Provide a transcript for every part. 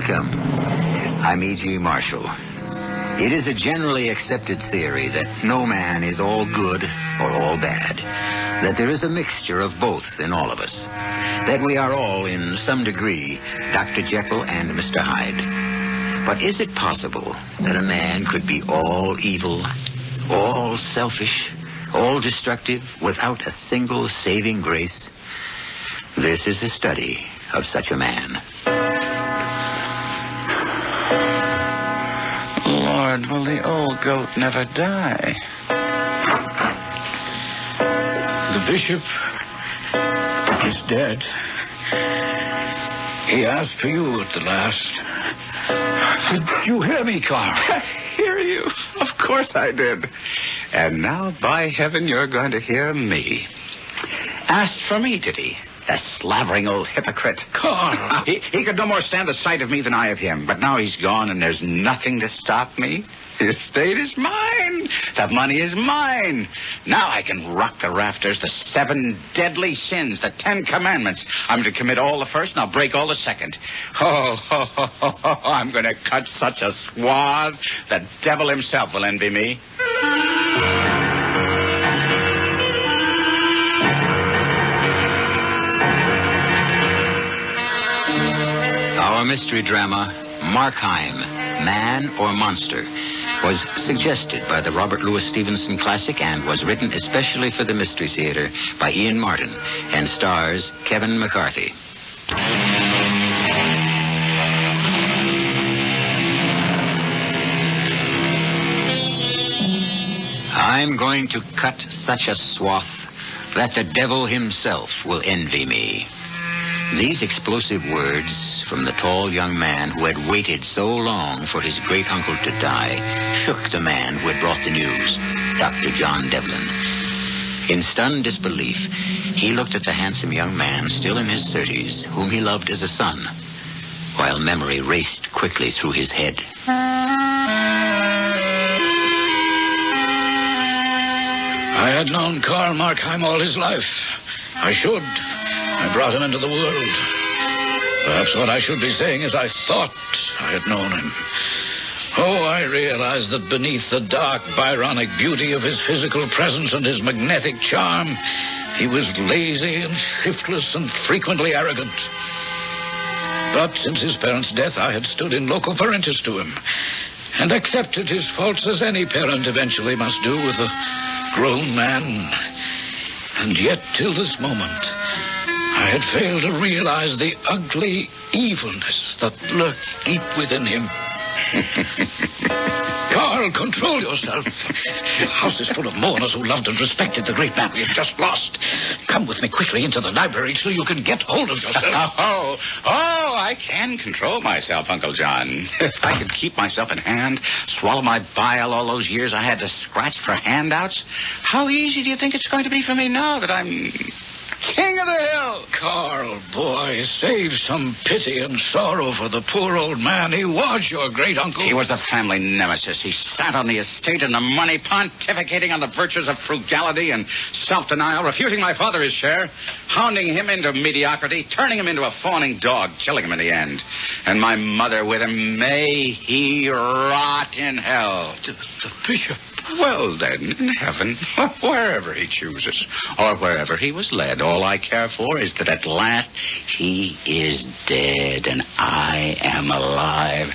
Welcome. I'm E.G. Marshall. It is a generally accepted theory that no man is all good or all bad, that there is a mixture of both in all of us, that we are all, in some degree, Dr. Jekyll and Mr. Hyde. But is it possible that a man could be all evil, all selfish, all destructive, without a single saving grace? This is a study of such a man. Lord, will the old goat never die? The bishop is dead. He asked for you at the last. Did you hear me, Carl? Hear you? Of course I did. And now, by heaven, you're going to hear me. Asked for me, did he? The slavering old hypocrite. Carl! He could no more stand the sight of me than I of him. But now he's gone, and there's nothing to stop me. The estate is mine. The money is mine. Now I can rock the rafters, the 7 deadly sins, the 10 commandments. I'm to commit all the first, and I'll break all the second. I'm going to cut such a swath, the devil himself will envy me. Our mystery drama, Markheim, Man or Monster, was suggested by the Robert Louis Stevenson classic and was written especially for the Mystery Theater by Ian Martin and stars Kevin McCarthy. I'm going to cut such a swath that the devil himself will envy me. These explosive words from the tall young man who had waited so long for his great-uncle to die shook the man who had brought the news, Dr. John Devlin. In stunned disbelief, he looked at the handsome young man still in his 30s, whom he loved as a son, while memory raced quickly through his head. I had known Karl Markheim all his life. I should. I brought him into the world. Perhaps what I should be saying is I thought I had known him. Oh, I realized that beneath the dark, Byronic beauty of his physical presence and his magnetic charm, he was lazy and shiftless and frequently arrogant. But since his parents' death, I had stood in loco parentis to him and accepted his faults as any parent eventually must do with a grown man. And yet, till this moment, I had failed to realize the ugly evilness that lurked deep within him. Carl, control yourself. The house is full of mourners who loved and respected the great man we have just lost. Come with me quickly into the library till you can get hold of yourself. I can control myself, Uncle John. If I could keep myself in hand, swallow my bile all those years I had to scratch for handouts, how easy do you think it's going to be for me now that I'm king of the hill? Carl, boy, save some pity and sorrow for the poor old man. He was your great uncle. He was a family nemesis. He sat on the estate and the money, pontificating on the virtues of frugality and self-denial, refusing my father his share, hounding him into mediocrity, turning him into a fawning dog, killing him in the end. And my mother with him, may he rot in hell. The bishop. Well, then, in heaven, wherever he chooses, or wherever he was led, all I care for is that at last he is dead and I am alive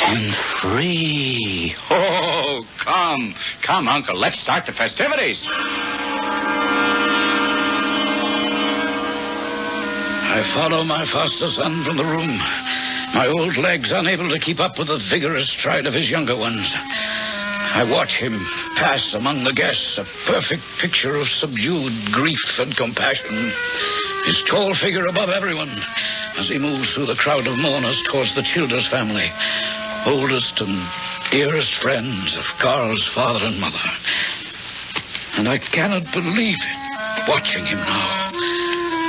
and free. Oh, come, Uncle, let's start the festivities. I follow my foster son from the room, my old legs unable to keep up with the vigorous stride of his younger ones. I watch him pass among the guests, a perfect picture of subdued grief and compassion. His tall figure above everyone as he moves through the crowd of mourners towards the Childers family, oldest and dearest friends of Carl's father and mother. And I cannot believe it, watching him now.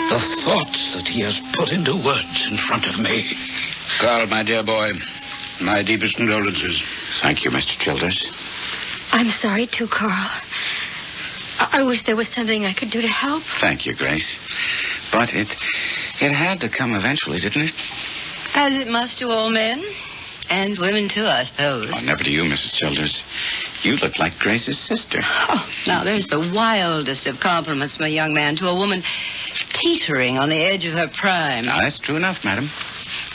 The thoughts that he has put into words in front of me. Carl, my dear boy, my deepest condolences. Thank you, Mr. Childers. I'm sorry, too, Carl. I wish there was something I could do to help. Thank you, Grace. But it had to come eventually, didn't it? As it must to all men. And women, too, I suppose. Oh, never to you, Mrs. Childers. You look like Grace's sister. Oh, now, there's the wildest of compliments from a young man to a woman teetering on the edge of her prime. Now, that's true enough, madam.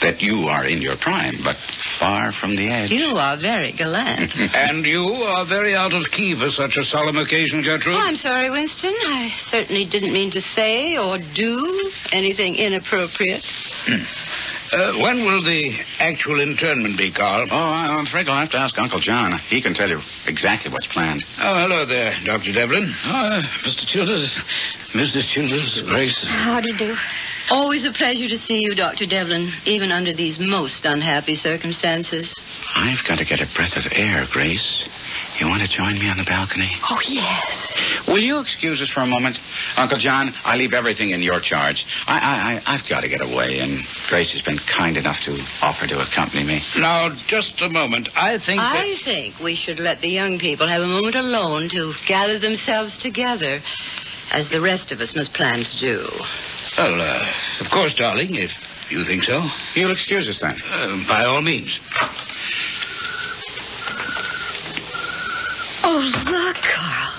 That you are in your prime, but far from the edge. You are very gallant. And you are very out of key for such a solemn occasion, Gertrude. Oh, I'm sorry, Winston. I certainly didn't mean to say or do anything inappropriate. When will the actual internment be, Carl? Oh, I'm afraid I'll have to ask Uncle John. He can tell you exactly what's planned. Oh, hello there, Dr. Devlin. Mr. Childers, Mrs. Childers, Grace. How do you do? Always a pleasure to see you, Dr. Devlin, even under these most unhappy circumstances. I've got to get a breath of air, Grace. You want to join me on the balcony? Oh, yes. Will you excuse us for a moment? Uncle John, I leave everything in your charge. I've got to get away, and Grace has been kind enough to offer to accompany me. Now, just a moment. I think we should let the young people have a moment alone to gather themselves together, as the rest of us must plan to do. Well, of course, darling, if you think so. You'll excuse us then? By all means. Oh, look, Carl.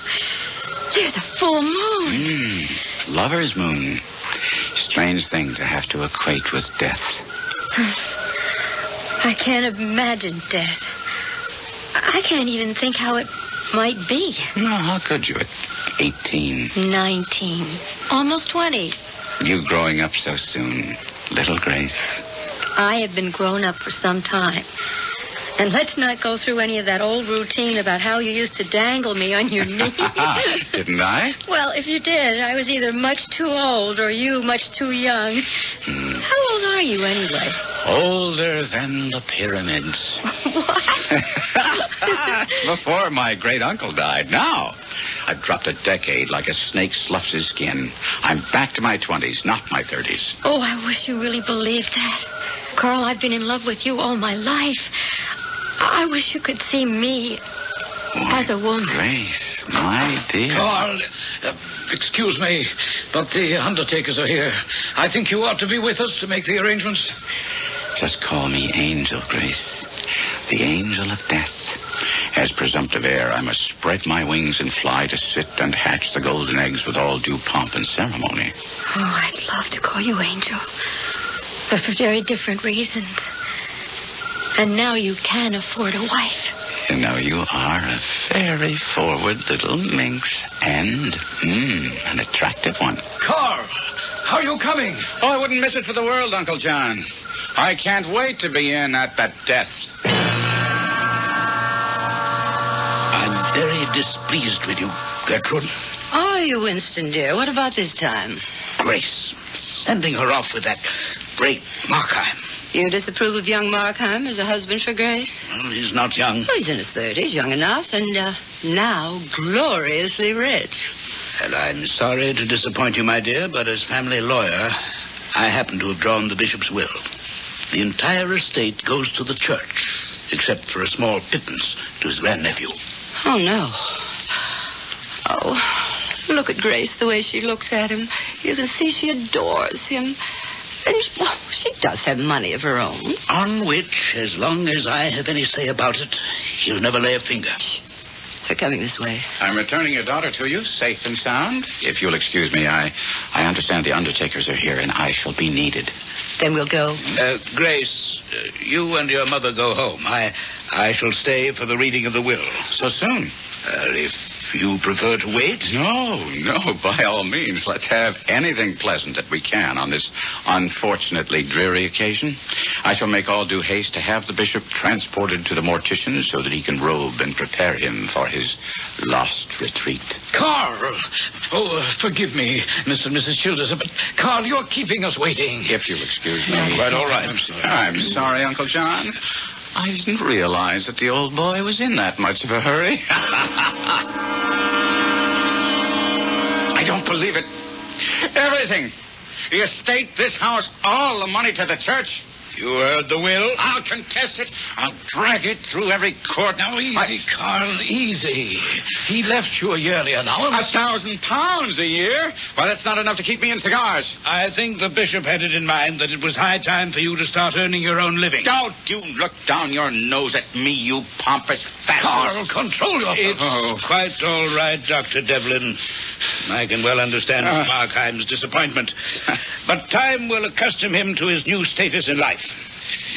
There's a full moon. Lover's moon. Strange thing to have to equate with death. I can't imagine death. I can't even think how it might be. No, how could you at 18? 19. Almost 20. You growing up so soon, little Grace. I have been grown up for some time. And let's not go through any of that old routine about how you used to dangle me on your knee. Didn't I? Well, if you did, I was either much too old or you much too young. How old are you anyway? Older than the pyramids. What? Before my great-uncle died. Now, I've dropped a decade like a snake sloughs his skin. I'm back to my 20s, not my 30s. Oh, I wish you really believed that. Carl, I've been in love with you all my life. I wish you could see me as a woman. Grace, my dear. Carl, excuse me, but the undertakers are here. I think you ought to be with us to make the arrangements. Just call me Angel, Grace. The angel of death. As presumptive heir, I must spread my wings and fly to sit and hatch the golden eggs with all due pomp and ceremony. Oh, I'd love to call you Angel, but for very different reasons. And now you can afford a wife. You know, you are a very forward little minx. And, an attractive one. Carl, how are you coming? Oh, I wouldn't miss it for the world, Uncle John. I can't wait to be in at that death. I'm very displeased with you, Gertrude. Are you, Winston, dear? What about this time? Grace, sending her off with that great Markheim. You disapprove of young Markheim as a husband for Grace? Well, he's not young. Well, he's in his 30s, young enough, and now gloriously rich. Well, I'm sorry to disappoint you, my dear, but as family lawyer, I happen to have drawn the bishop's will. The entire estate goes to the church, except for a small pittance to his grandnephew. Oh, no. Oh, look at Grace, the way she looks at him. You can see she adores him. And, well, she does have money of her own. On which, as long as I have any say about it, he'll never lay a finger. They're coming this way. I'm returning your daughter to you, safe and sound. If you'll excuse me, I understand the undertakers are here, and I shall be needed. Then we'll go. Grace, you and your mother go home. I shall stay for the reading of the will. So soon? If you prefer to wait. No, by all means. Let's have anything pleasant that we can on this unfortunately dreary occasion. I shall make all due haste to have the bishop transported to the mortician so that he can robe and prepare him for his lost retreat. Carl! Oh, forgive me, Mr. and Mrs. Childers, but Carl, you're keeping us waiting. If you'll excuse me. Quite all right. I'm sorry, Uncle John. I didn't realize that the old boy was in that much of a hurry. I don't believe it. Everything. The estate, this house, all the money to the church. You heard the will? I'll contest it. I'll drag it through every court. Now, easy, Carl, easy. He left you a yearly allowance. £1,000 a year? Well, that's not enough to keep me in cigars. I think the bishop had it in mind that it was high time for you to start earning your own living. Don't you look down your nose at me, you pompous fat... Carl, control yourself. It's quite all right, Dr. Devlin. I can well understand Markheim's disappointment. But time will accustom him to his new status in life.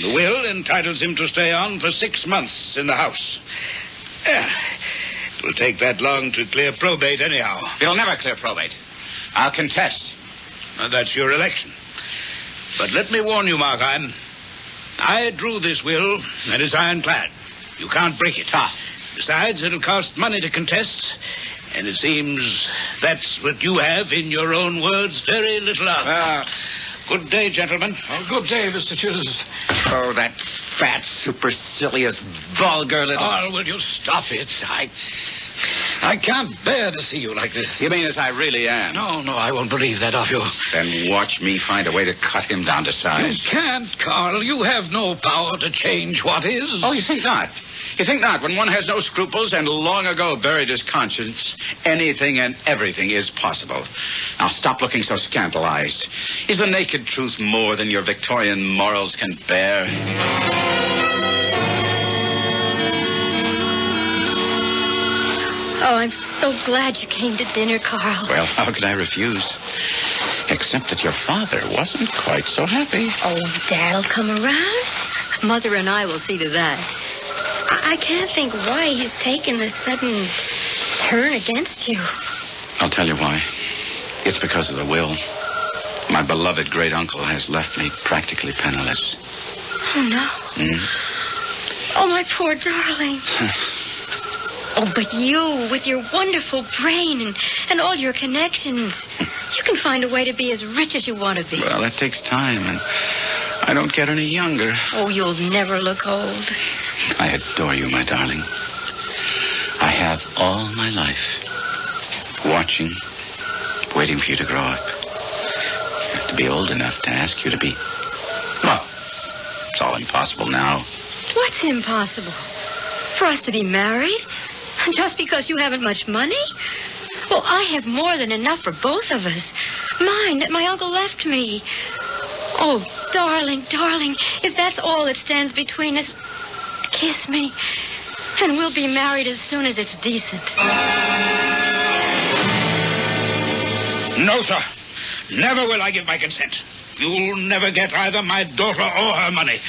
The will entitles him to stay on for 6 months in the house. It will take that long to clear probate anyhow. He'll never clear probate. I'll contest. That's your election. But let me warn you, Markheim. I drew this will, and it's ironclad. You can't break it. Besides, it'll cost money to contest, and it seems that's what you have, in your own words, very little of. Good day, gentlemen. Good day, Mr. Childers. Oh, that fat, supercilious, vulgar little... Oh, will you stop it? I can't bear to see you like this. You mean as I really am? No, I won't believe that of you. Then watch me find a way to cut him down to size. You can't, Carl. You have no power to change what is. Oh, you think not? You think not? When one has no scruples and long ago buried his conscience, anything and everything is possible. Now stop looking so scandalized. Is the naked truth more than your Victorian morals can bear? Oh, I'm so glad you came to dinner, Carl. Well, how could I refuse? Except that your father wasn't quite so happy. Oh, Dad'll come around. Mother and I will see to that. I can't think why he's taken this sudden turn against you. I'll tell you why. It's because of the will. My beloved great-uncle has left me practically penniless. Oh, no. Oh, my poor darling. Oh, but you, with your wonderful brain and all your connections, you can find a way to be as rich as you want to be. Well, that takes time, and I don't get any younger. Oh, you'll never look old. I adore you, my darling. I have all my life watching, waiting for you to grow up. To be old enough to ask you to be... Well, it's all impossible now. What's impossible? For us to be married? Just because you haven't much money? Well, I have more than enough for both of us. Mine that my uncle left me. Oh, darling, if that's all that stands between us, kiss me, and we'll be married as soon as it's decent. No, sir. Never will I give my consent. You'll never get either my daughter or her money.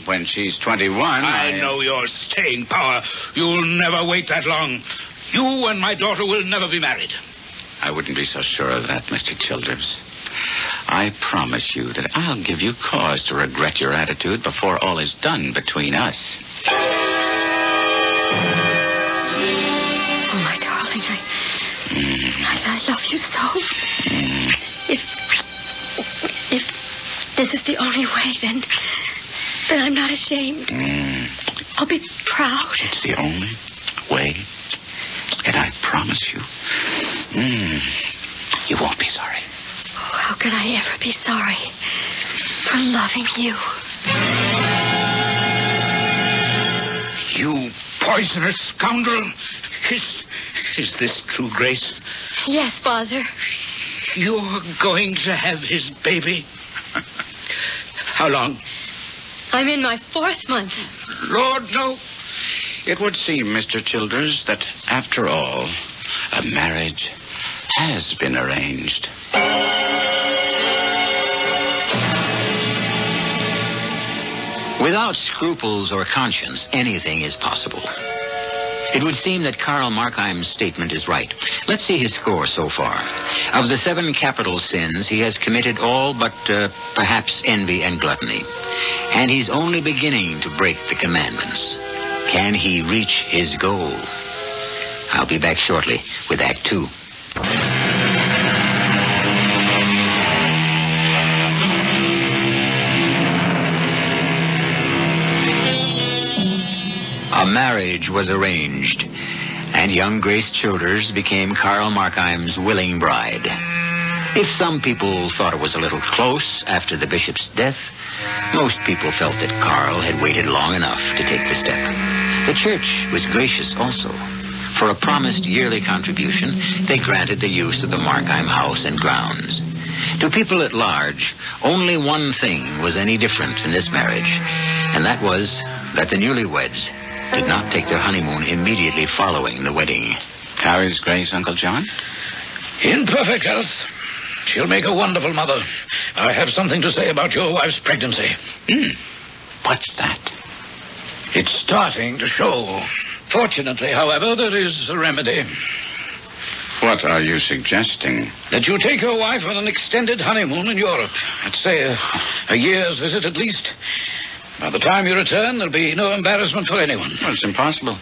When she's 21, I know your staying power. You'll never wait that long. You and my daughter will never be married. I wouldn't be so sure of that, Mr. Childers. I promise you that I'll give you cause to regret your attitude before all is done between us. Oh, my darling, I love you so. If this is the only way, then I'm not ashamed. I'll be proud. It's the only way, and I promise you, you won't be sorry. Oh, how can I ever be sorry for loving you? You poisonous scoundrel. Is this true, Grace? Yes, Father. You're going to have his baby? How long? I'm in my 4th month. Lord, no. It would seem, Mr. Childers, that after all, a marriage has been arranged. Without scruples or conscience, anything is possible. It would seem that Karl Markheim's statement is right. Let's see his score so far. Of the 7 capital sins, he has committed all but perhaps envy and gluttony. And he's only beginning to break the commandments. Can he reach his goal? I'll be back shortly with Act 2. A marriage was arranged, and young Grace Childers became Karl Markheim's willing bride. If some people thought it was a little close after the bishop's death, most people felt that Carl had waited long enough to take the step. The church was gracious also. For a promised yearly contribution, they granted the use of the Markheim house and grounds. To people at large, only one thing was any different in this marriage, and that was that the newlyweds did not take their honeymoon immediately following the wedding. How is Grace, Uncle John? In perfect health. She'll make a wonderful mother. I have something to say about your wife's pregnancy. What's that? It's starting to show. Fortunately, however, there is a remedy. What are you suggesting? That you take your wife on an extended honeymoon in Europe. I'd say a year's visit at least. By the time you return, there'll be no embarrassment for anyone. Well, it's impossible.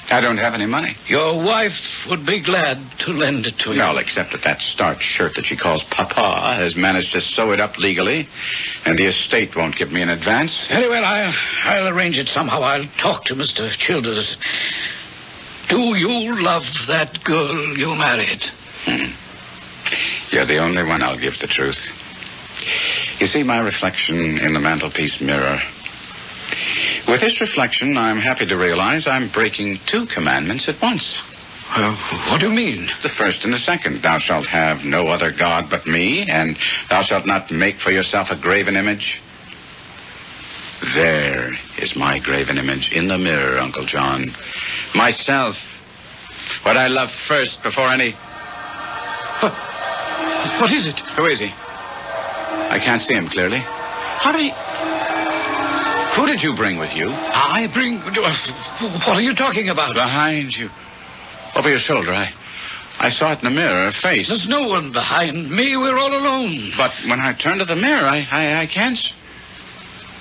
I don't have any money. Your wife would be glad to lend it to you. Well, except that starched shirt that she calls Papa has managed to sew it up legally, and the estate won't give me an advance. Very well, I'll arrange it somehow. I'll talk to Mr. Childers. Do you love that girl you married? You're the only one I'll give the truth. You see my reflection in the mantelpiece mirror. With this reflection, I'm happy to realize I'm breaking 2 commandments at once. What do you mean? The first and the second. Thou shalt have no other God but me, and thou shalt not make for yourself a graven image. There is my graven image in the mirror, Uncle John. Myself. What I love first before any... What is it? Who is he? I can't see him clearly. How do you... Who did you bring with you? I bring... What are you talking about? Behind you. Over your shoulder. I saw it in the mirror, a face. There's no one behind me. We're all alone. But when I turn to the mirror, I can't...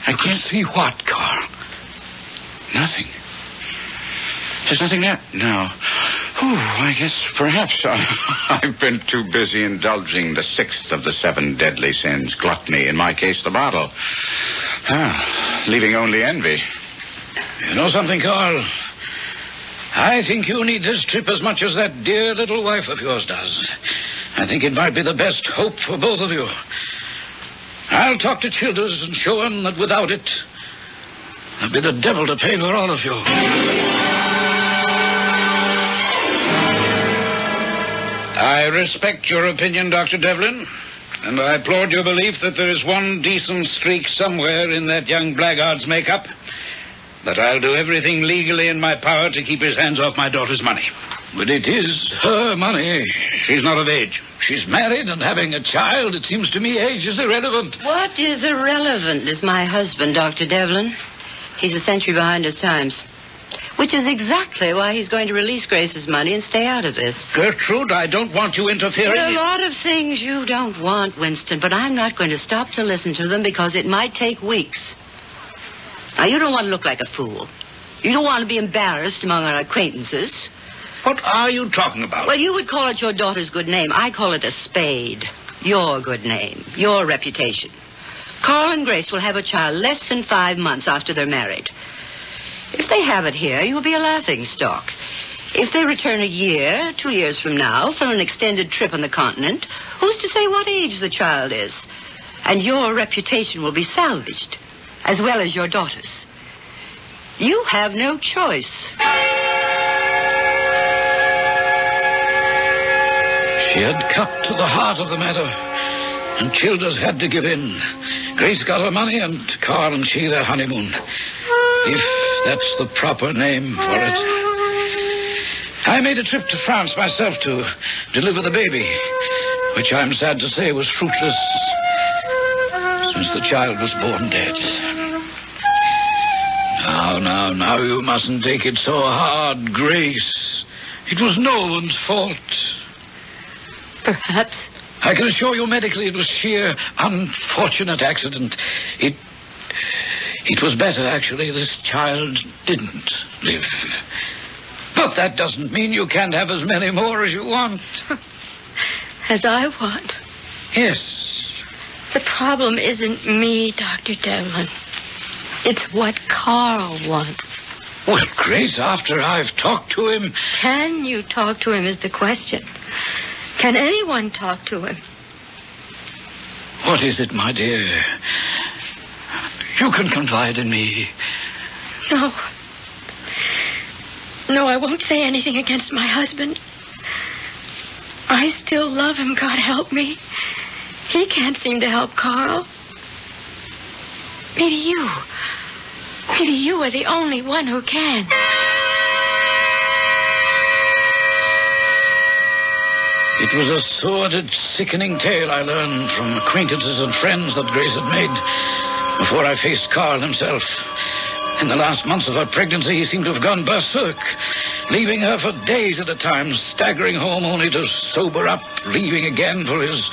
I can't see what, Carl? Nothing. There's nothing there. No. I guess perhaps I've been too busy indulging the 6th of the 7 deadly sins, gluttony, in my case, the bottle. Leaving only envy. You know something, Carl? I think you need this trip as much as that dear little wife of yours does. I think it might be the best hope for both of you. I'll talk to Childers and show him that without it, there'll be the devil to pay for all of you. I respect your opinion, Dr. Devlin, and I applaud your belief that there is one decent streak somewhere in that young blackguard's makeup. But I'll do everything legally in my power to keep his hands off my daughter's money. But it is her money. She's not of age. She's married and having a child. It seems to me age is irrelevant. What is irrelevant is my husband, Dr. Devlin. He's a century behind his times. Which is exactly why he's going to release Grace's money and stay out of this. Gertrude, I don't want you interfering. There are a lot of things you don't want, Winston, but I'm not going to stop to listen to them because it might take weeks. Now, you don't want to look like a fool. You don't want to be embarrassed among our acquaintances. What are you talking about? Well, you would call it your daughter's good name. I call it a spade. Your good name. Your reputation. Carl and Grace will have a child less than 5 months after they're married. If they have it here, you'll be a laughingstock. If they return a year, 2 years from now, from an extended trip on the continent, who's to say what age the child is? And your reputation will be salvaged, as well as your daughter's. You have no choice. She had cut to the heart of the matter, and Childers had to give in. Grace got her money, and Carl and she their honeymoon. If that's the proper name for it. I made a trip to France myself to deliver the baby, which I'm sad to say was fruitless, since the child was born dead. Now, you mustn't take it so hard, Grace. It was no one's fault. Perhaps. I can assure you medically it was sheer unfortunate accident. It was better, actually, this child didn't live. But that doesn't mean you can't have as many more as you want. As I want? Yes. The problem isn't me, Dr. Devlin. It's what Carl wants. Well, Grace, after I've talked to him... Can you talk to him is the question. Can anyone talk to him? What is it, my dear? You can confide in me. No. No, I won't say anything against my husband. I still love him, God help me. He can't seem to help Carl. Maybe you. Maybe you are the only one who can. It was a sordid, sickening tale I learned from acquaintances and friends that Grace had made before I faced Carl himself. In the last months of her pregnancy, he seemed to have gone berserk, leaving her for days at a time, staggering home only to sober up, leaving again for his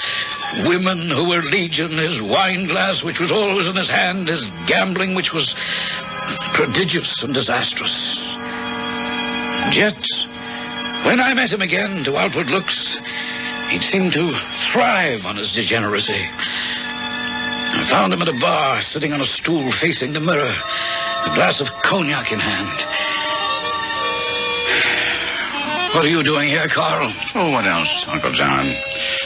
women who were legion, his wine glass, which was always in his hand, his gambling, which was prodigious and disastrous. And yet, when I met him again, to outward looks, he'd seemed to thrive on his degeneracy. I found him at a bar, sitting on a stool facing the mirror, a glass of cognac in hand. What are you doing here, Carl? Oh, what else, Uncle John?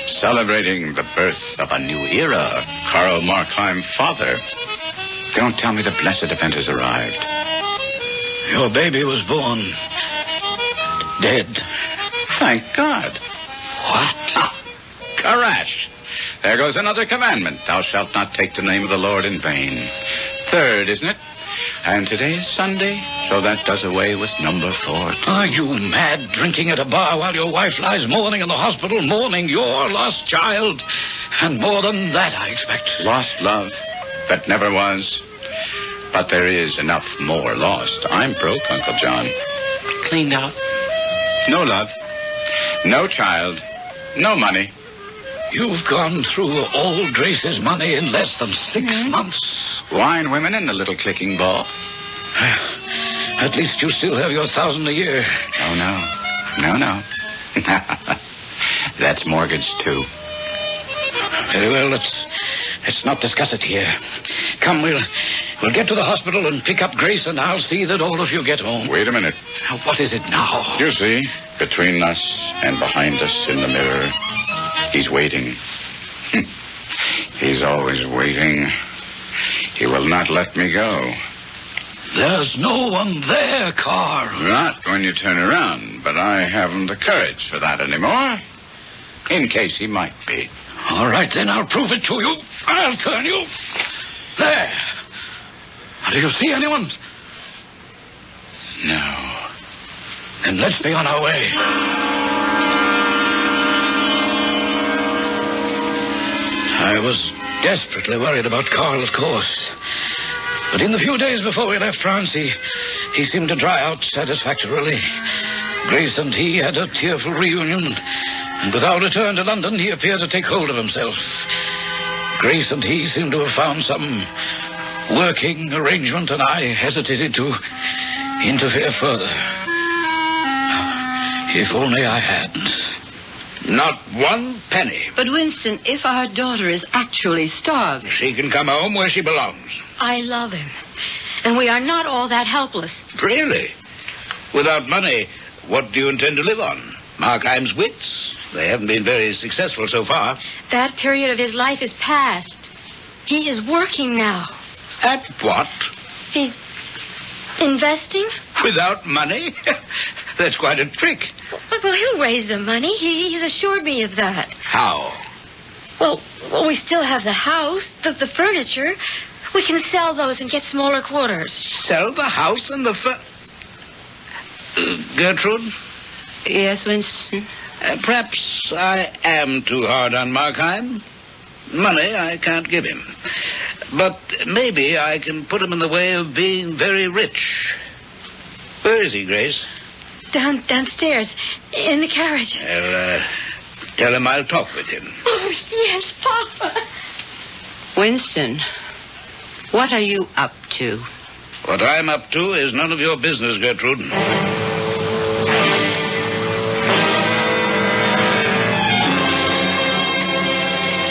Celebrating the birth of a new era. Carl Markheim, father. Don't tell me the blessed event has arrived. Your baby was born. Dead. Thank God. What? Karash. There goes another commandment. Thou shalt not take the name of the Lord in vain. Third, isn't it? And today is Sunday, so that does away with number 4. Are you mad, drinking at a bar while your wife lies mourning in the hospital, mourning your lost child? And more than that, I expect. Lost love that never was. But there is enough more lost. I'm broke, Uncle John. Cleaned out. No love. No child. No money. You've gone through all Grace's money in less than 6 months. Wine, women, and a little clicking ball. At least you still have your 1,000 a year. Oh, no. That's mortgaged, too. Very well, let's not discuss it here. Come, we'll get to the hospital and pick up Grace, and I'll see that all of you get home. Wait a minute. What is it now? You see, between us and behind us in the mirror, he's waiting. He's always waiting. He will not let me go. There's no one there, Carl. Not when you turn around, but I haven't the courage for that anymore. In case he might be. All right, then I'll prove it to you. I'll turn you. There. Do you see anyone? No. Then let's be on our way. I was desperately worried about Carl, of course. But in the few days before we left France, he seemed to dry out satisfactorily. Grace and he had a tearful reunion, and with our return to London, he appeared to take hold of himself. Grace and he seemed to have found some working arrangement, and I hesitated to interfere further. If only I hadn't. Not one penny. But, Winston, if our daughter is actually starving... She can come home where she belongs. I love him. And we are not all that helpless. Really? Without money, what do you intend to live on? Markheim's wits? They haven't been very successful so far. That period of his life is past. He is working now. At what? He's investing. Without money? That's quite a trick. Well, he'll raise the money. He's assured me of that. How? Well, we still have the house, the furniture. We can sell those and get smaller quarters. Sell the house and the Gertrude? Yes, Winston? Perhaps I am too hard on Markheim. Money I can't give him. But maybe I can put him in the way of being very rich. Where is he, Grace? Downstairs, in the carriage. Well, tell him I'll talk with him. Oh, yes, Papa. Winston, what are you up to? What I'm up to is none of your business, Gertrude.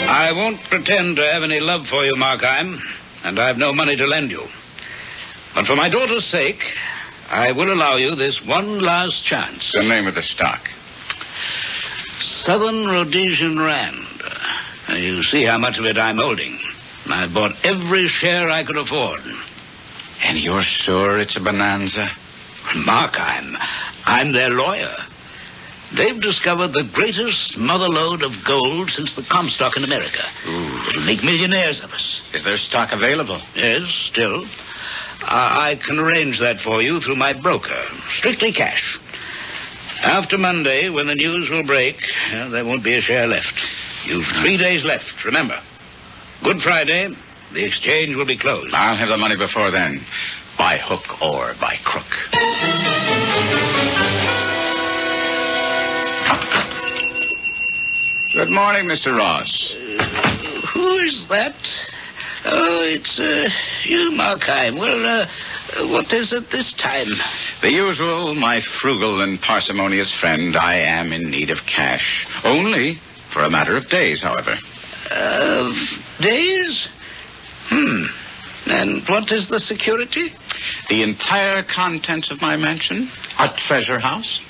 I won't pretend to have any love for you, Markheim, and I've no money to lend you. But for my daughter's sake, I will allow you this one last chance. The name of the stock? Southern Rhodesian Rand. You see how much of it I'm holding. I bought every share I could afford. And you're sure it's a bonanza? Markheim, I'm their lawyer. They've discovered the greatest mother lode of gold since the Comstock in America. It'll make millionaires of us. Is there stock available? Yes, still. I can arrange that for you through my broker. Strictly cash. After Monday, when the news will break, there won't be a share left. You've 3 days left, remember. Good Friday, the exchange will be closed. I'll have the money before then, by hook or by crook. Good morning, Mr. Ross. Who is that? Oh, it's you, Markheim. Well, what is it this time? The usual, my frugal and parsimonious friend. I am in need of cash. Only for a matter of days, however. Days? And what is the security? The entire contents of my mansion. A treasure house.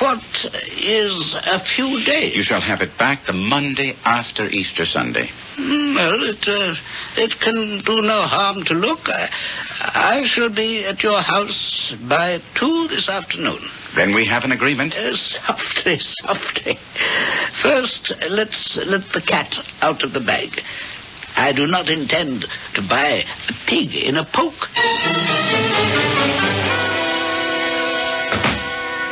What is a few days? You shall have it back the Monday after Easter Sunday. Well, it can do no harm to look. I shall be at your house by 2 this afternoon. Then we have an agreement. Softly. First, let's let the cat out of the bag. I do not intend to buy a pig in a poke.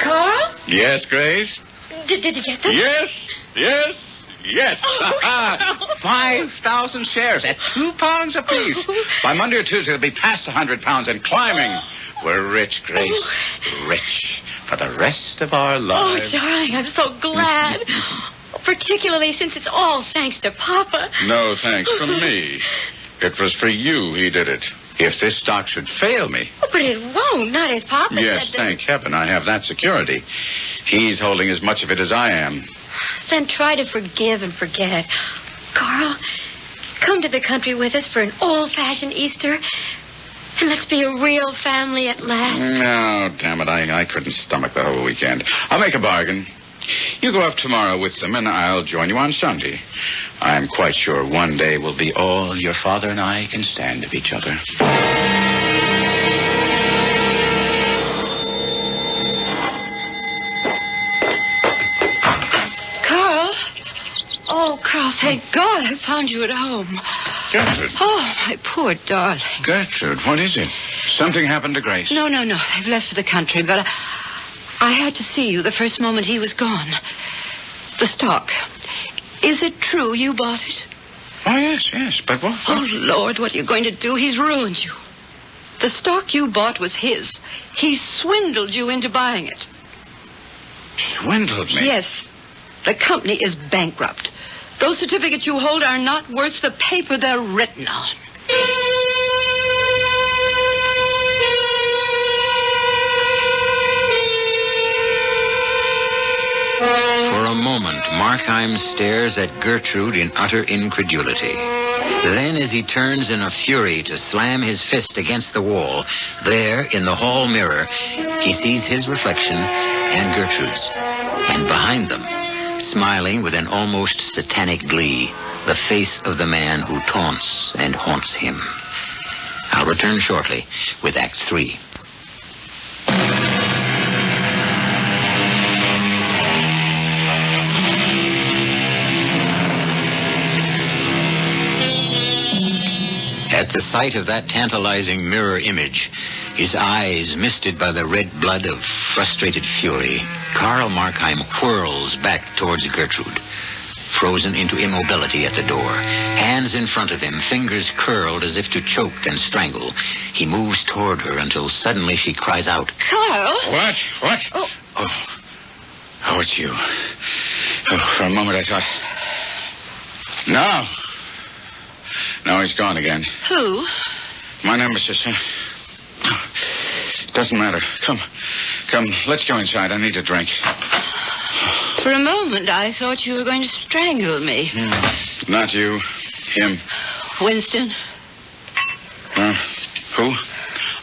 Carl? Yes, Grace? Did you get them? Yes. Oh, 5,000 shares at £2 apiece. By Monday or Tuesday, it'll be past 100 pounds and climbing. We're rich, Grace. Rich for the rest of our lives. Oh, darling, I'm so glad. Particularly since it's all thanks to Papa. No thanks from me. It was for you he did it. If this stock should fail me. Oh, but it won't, not if Papa Yes, said that. thank heaven I have that security. He's holding as much of it as I am. Then try to forgive and forget. Carl, come to the country with us for an old-fashioned Easter, and let's be a real family at last. No, damn it, I couldn't stomach the whole weekend. I'll make a bargain. You go up tomorrow with them, and I'll join you on Sunday. I'm quite sure one day will be all your father and I can stand of each other. Carl? Oh, Carl, thank God I found you at home. Gertrude. Oh, my poor darling. Gertrude, what is it? Something happened to Grace? No. They've left for the country, but I had to see you the first moment he was gone. The stock. Is it true you bought it? Oh, yes. But what? Oh, Lord, what are you going to do? He's ruined you. The stock you bought was his. He swindled you into buying it. Swindled me? Yes. The company is bankrupt. Those certificates you hold are not worth the paper they're written on. For a moment, Markheim stares at Gertrude in utter incredulity. Then, as he turns in a fury to slam his fist against the wall, there, in the hall mirror, he sees his reflection and Gertrude's. And behind them, smiling with an almost satanic glee, the face of the man who taunts and haunts him. I'll return shortly with Act 3. At the sight of that tantalizing mirror image, his eyes misted by the red blood of frustrated fury, Carl Markheim whirls back towards Gertrude. Frozen into immobility at the door, hands in front of him, fingers curled as if to choke and strangle, he moves toward her until suddenly she cries out, Carl? What? Oh, it's you. Oh, for a moment I thought... No, he's gone again. Who? My nemesis. Doesn't matter. Come, let's go inside. I need a drink. For a moment, I thought you were going to strangle me. Not you. Him. Winston? Who?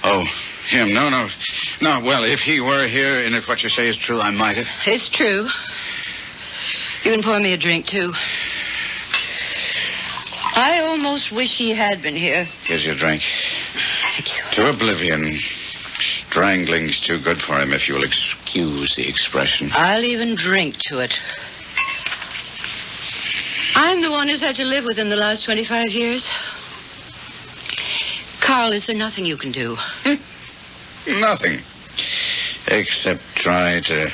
Oh, him. No. Well, if he were here, and if what you say is true, I might have. It's true. You can pour me a drink, too. I almost wish he had been here. Here's your drink. Thank you. To oblivion. Strangling's too good for him, if you'll excuse the expression. I'll even drink to it. I'm the one who's had to live with him the last 25 years. Carl, is there nothing you can do? Nothing. Except try to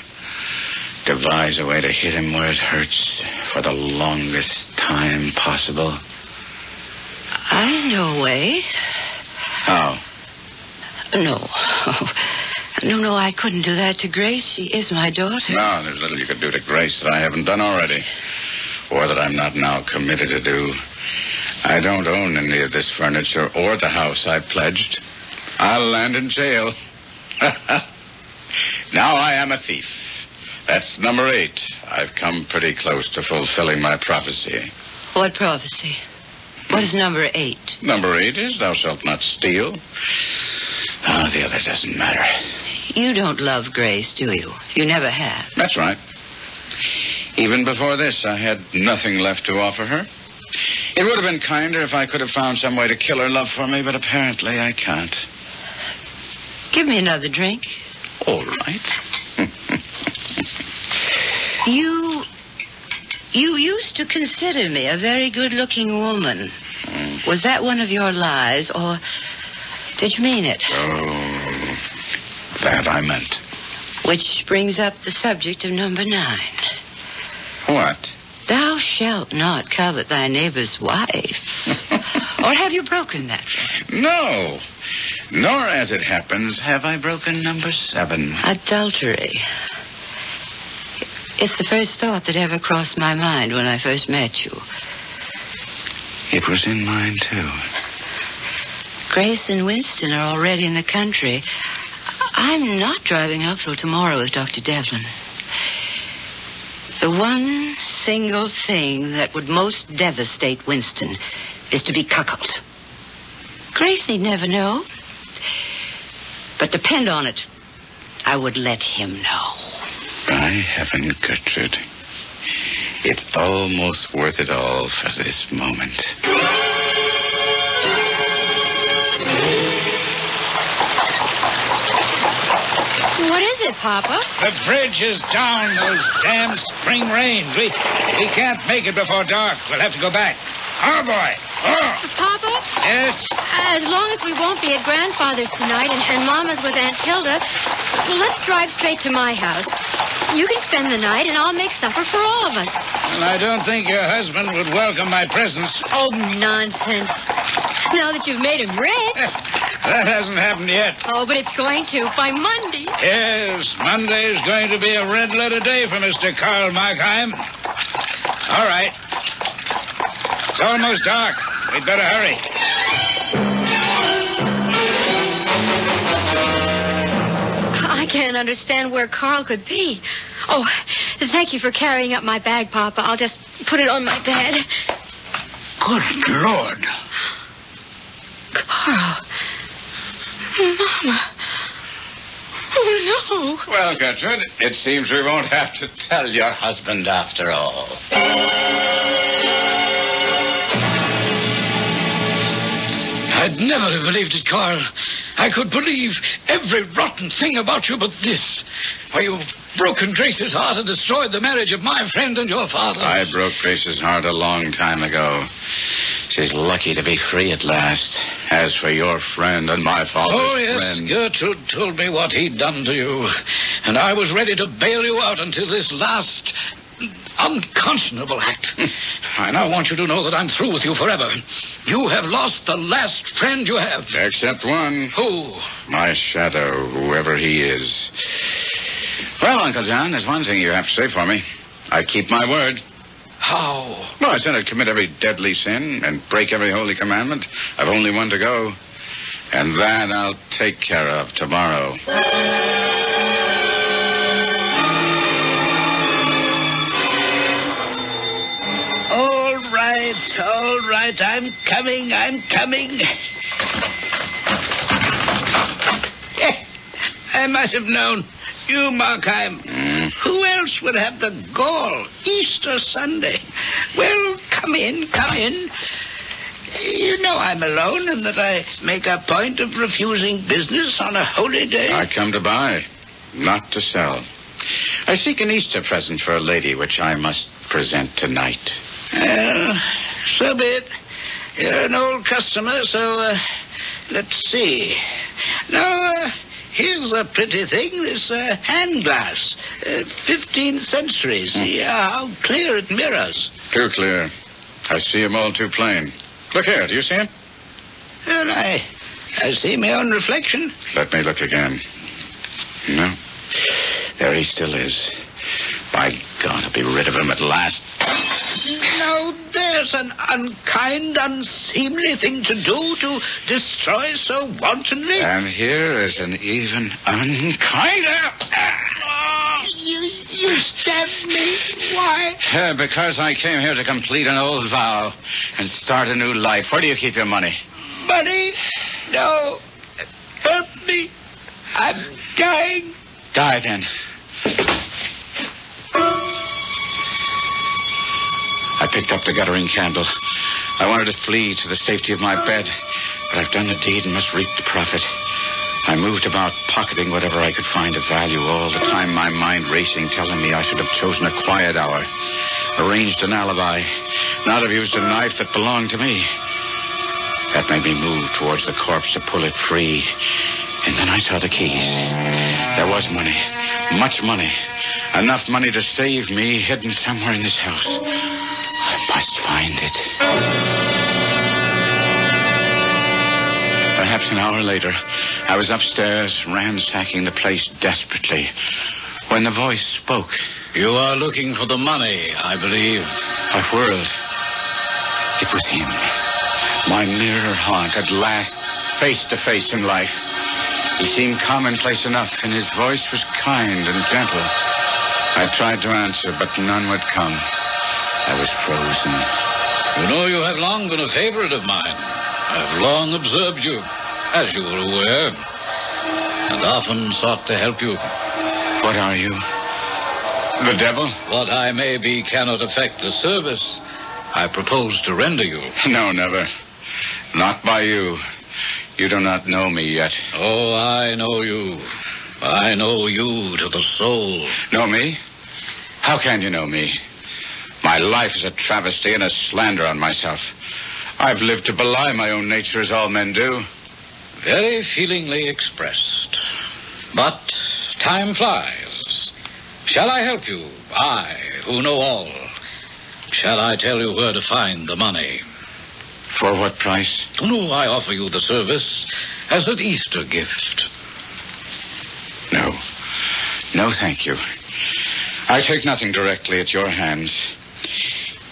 devise a way to hit him where it hurts for the longest time possible. I know a way. How? No. No, I couldn't do that to Grace. She is my daughter. No, there's little you could do to Grace that I haven't done already. Or that I'm not now committed to do. I don't own any of this furniture or the house I pledged. I'll land in jail. Now I am a thief. That's number 8. I've come pretty close to fulfilling my prophecy. What prophecy? What is number 8? Number 8 is thou shalt not steal. Oh, the other doesn't matter. You don't love Grace, do you? You never have. That's right. Even before this, I had nothing left to offer her. It would have been kinder if I could have found some way to kill her love for me, but apparently I can't. Give me another drink. All right. You used to consider me a very good-looking woman. Was that one of your lies, or did you mean it? Oh, that I meant. Which brings up the subject of number 9. What? Thou shalt not covet thy neighbor's wife. Or have you broken that one? No. Nor, as it happens, have I broken number 7. Adultery. It's the first thought that ever crossed my mind when I first met you. It was in mine, too. Grace and Winston are already in the country. I'm not driving up till tomorrow with Dr. Devlin. The one single thing that would most devastate Winston is to be cuckolded. Grace need never know. But depend on it, I would let him know. By heaven, Gertrude. It's almost worth it all for this moment. What is it, Papa? The bridge is down, those damn spring rains. We can't make it before dark. We'll have to go back. Oh, boy. Oh. Papa? Yes? As long as we won't be at Grandfather's tonight and Mama's with Aunt Tilda, let's drive straight to my house. You can spend the night and I'll make supper for all of us. Well, I don't think your husband would welcome my presence. Oh, nonsense. Now that you've made him rich. That hasn't happened yet. Oh, but it's going to by Monday. Yes, Monday is going to be a red-letter day for Mr. Karl Markheim. All right. It's almost dark. We'd better hurry. I can't understand where Carl could be. Oh, thank you for carrying up my bag, Papa. I'll just put it on my bed. Good Lord. Carl. Mama. Oh, no. Well, Gertrude, it seems we won't have to tell your husband after all. I'd never have believed it, Carl. I could believe every rotten thing about you but this. Why, you've broken Grace's heart and destroyed the marriage of my friend and your father. I broke Grace's heart a long time ago. She's lucky to be free at last. As for your friend and my father's friend... Gertrude told me what he'd done to you. And I was ready to bail you out until this last unconscionable act. I now want you to know that I'm through with you forever. You have lost the last friend you have. Except one. Who? My shadow, whoever he is. Well, Uncle John, there's one thing you have to say for me. I keep my word. How? Well, I said I'd commit every deadly sin and break every holy commandment. I've only one to go. And that I'll take care of tomorrow. All right. I'm coming. I might have known. You, Markheim. Who else would have the gall? Easter Sunday. Well, come in. You know I'm alone and that I make a point of refusing business on a holy day. I come to buy, not to sell. I seek an Easter present for a lady, which I must present tonight. So be it. You're an old customer, so let's see. Now, here's a pretty thing, this hand glass. 15th century. See how clear it mirrors. Too clear. I see him all too plain. Look here, do you see him? Well, I see my own reflection. Let me look again. No. There he still is. By God, I'll be rid of him at last. Now, there's an unkind, unseemly thing to do, to destroy so wantonly. And here is an even unkinder. You stabbed me. Why? Because I came here to complete an old vow and start a new life. Where do you keep your money? Money? No. Help me. I'm dying. Die, then. I picked up the guttering candle. I wanted to flee to the safety of my bed, but I've done the deed and must reap the profit. I moved about, pocketing whatever I could find of value, all the time my mind racing, telling me I should have chosen a quiet hour, arranged an alibi, not have used a knife that belonged to me. That made me move towards the corpse to pull it free. And then I saw the keys. There was money, much money, enough money to save me, hidden somewhere in this house. I must find it. Perhaps an hour later, I was upstairs, ransacking the place desperately, when the voice spoke. You are looking for the money, I believe. I whirled. It was him. My mirror haunt, at last, face to face in life. He seemed commonplace enough, and his voice was kind and gentle. I tried to answer, but none would come. I was frozen. You know, you have long been a favorite of mine. I have long observed you, as you are aware, and often sought to help you. What are you? The devil? What I may be cannot affect the service I propose to render you. No, never. Not by you. You do not know me yet. Oh, I know you. I know you to the soul. Know me? How can you know me? My life is a travesty and a slander on myself. I've lived to belie my own nature as all men do. Very feelingly expressed. But time flies. Shall I help you? I, who know all. Shall I tell you where to find the money? For what price? No, I offer you the service as an Easter gift. No. No, thank you. I take nothing directly at your hands.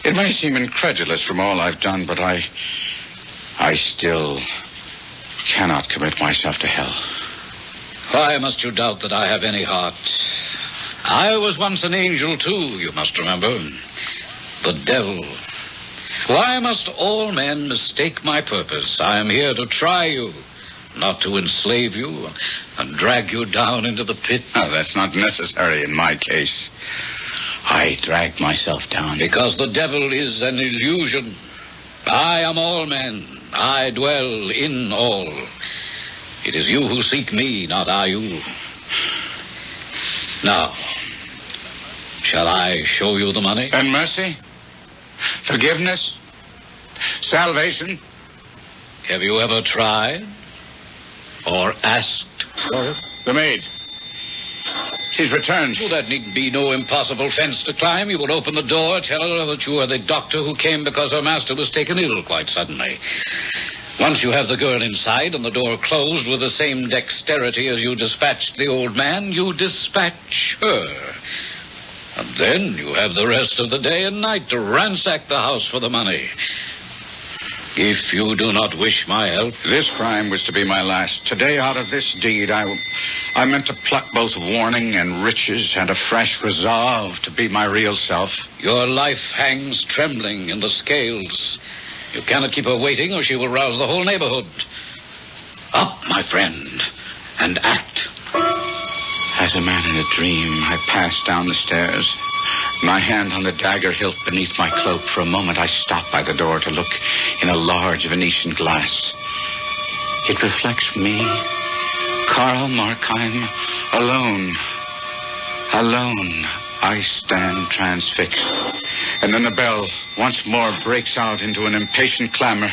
It may seem incredulous from all I've done, but I still cannot commit myself to hell. Why must you doubt that I have any heart? I was once an angel, too, you must remember. The devil. Why must all men mistake my purpose? I am here to try you, not to enslave you and drag you down into the pit. Oh, that's not necessary in my case. I dragged myself down. Because the devil is an illusion. I am all men. I dwell in all. It is you who seek me, not I you. Now, shall I show you the money? And mercy? Forgiveness? Salvation? Have you ever tried? Or asked for it? The maid. She's returned. Well, that need be no impossible fence to climb. You will open the door, tell her that you are the doctor who came because her master was taken ill quite suddenly. Once you have the girl inside and the door closed with the same dexterity as you dispatched the old man, you dispatch her. And then you have the rest of the day and night to ransack the house for the money. If you do not wish my help... This crime was to be my last. Today, out of this deed, I meant to pluck both warning and riches and a fresh resolve to be my real self. Your life hangs trembling in the scales. You cannot keep her waiting or she will rouse the whole neighborhood. Up, my friend, and act. As a man in a dream, I passed down the stairs, my hand on the dagger hilt beneath my cloak. For a moment, I stopped by the door to look in a large Venetian glass. It reflects me, Karl Markheim, alone. Alone, I stand transfixed. And then the bell once more breaks out into an impatient clamor.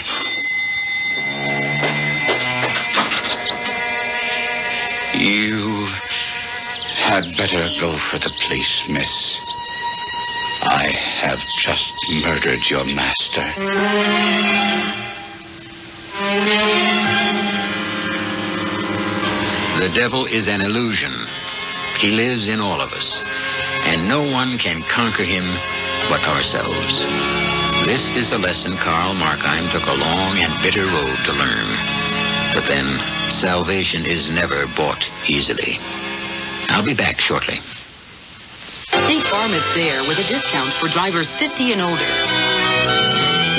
You had better go for the police, miss. I have just murdered your master. The devil is an illusion. He lives in all of us, and no one can conquer him but ourselves. This is a lesson Karl Markheim took a long and bitter road to learn. But then, salvation is never bought easily. I'll be back shortly. State Farm is there with a discount for drivers 50 and older.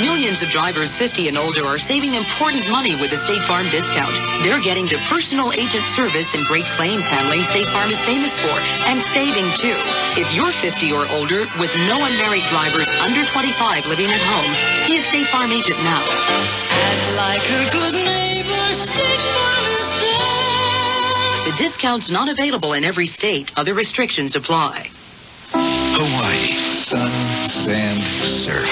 Millions of drivers 50 and older are saving important money with the State Farm discount. They're getting the personal agent service and great claims handling State Farm is famous for, and saving too. If you're 50 or older with no unmarried drivers under 25 living at home, see a State Farm agent now. And like a good neighbor, State Farm is there. The discount's not available in every state. Other restrictions apply. Hawaii, sun, sand, surf.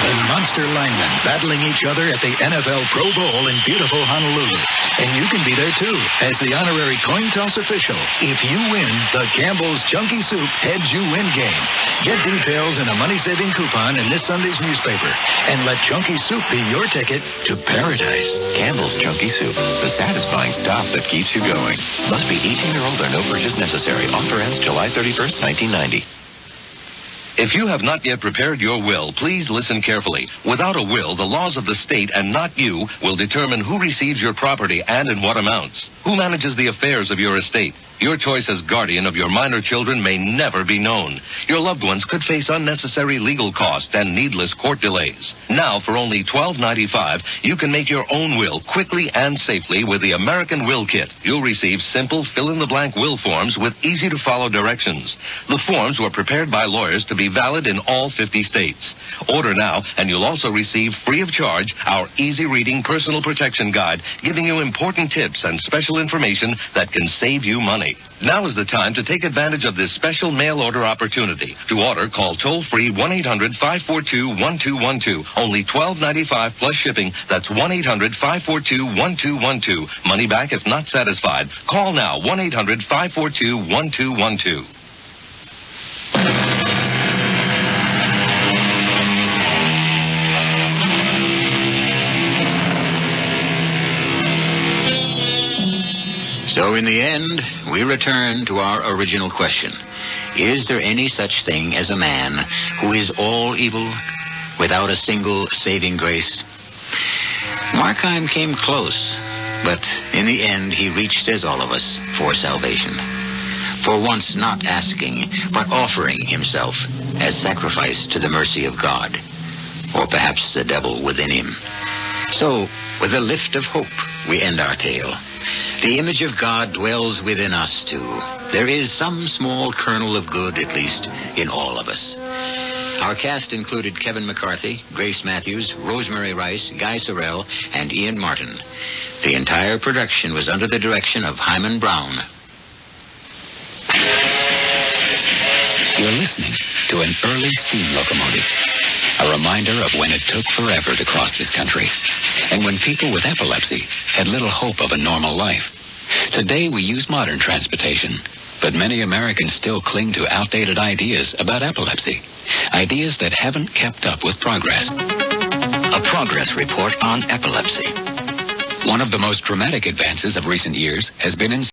And monster linemen battling each other at the NFL Pro Bowl in beautiful Honolulu. And you can be there, too, as the honorary coin toss official. If you win, the Campbell's Chunky Soup Heads You Win game. Get details in a money-saving coupon in this Sunday's newspaper. And let Chunky Soup be your ticket to paradise. Campbell's Chunky Soup, the satisfying stuff that keeps you going. Must be 18 or older. No purchase necessary. Offer ends July 31st, 1990. If you have not yet prepared your will, please listen carefully. Without a will, the laws of the state and not you will determine who receives your property and in what amounts. Who manages the affairs of your estate? Your choice as guardian of your minor children may never be known. Your loved ones could face unnecessary legal costs and needless court delays. Now, for only $12.95, you can make your own will quickly and safely with the American Will Kit. You'll receive simple fill-in-the-blank will forms with easy-to-follow directions. The forms were prepared by lawyers to be valid in all 50 states. Order now, and you'll also receive free of charge our easy-reading personal protection guide, giving you important tips and special information that can save you money. Now is the time to take advantage of this special mail order opportunity. To order, call toll-free 1-800-542-1212. Only $12.95 plus shipping. That's 1-800-542-1212. Money back if not satisfied. Call now, 1-800-542-1212. So in the end, we return to our original question. Is there any such thing as a man who is all evil without a single saving grace? Markheim came close, but in the end he reached, as all of us, for salvation. For once not asking, but offering himself as sacrifice to the mercy of God, or perhaps the devil within him. So, with a lift of hope, we end our tale. The image of God dwells within us, too. There is some small kernel of good, at least, in all of us. Our cast included Kevin McCarthy, Grace Matthews, Rosemary Rice, Guy Sorrell, and Ian Martin. The entire production was under the direction of Himan Brown. You're listening to an early steam locomotive. A reminder of when it took forever to cross this country, and when people with epilepsy had little hope of a normal life. Today we use modern transportation, but many Americans still cling to outdated ideas about epilepsy, ideas that haven't kept up with progress. A progress report on epilepsy. One of the most dramatic advances of recent years has been in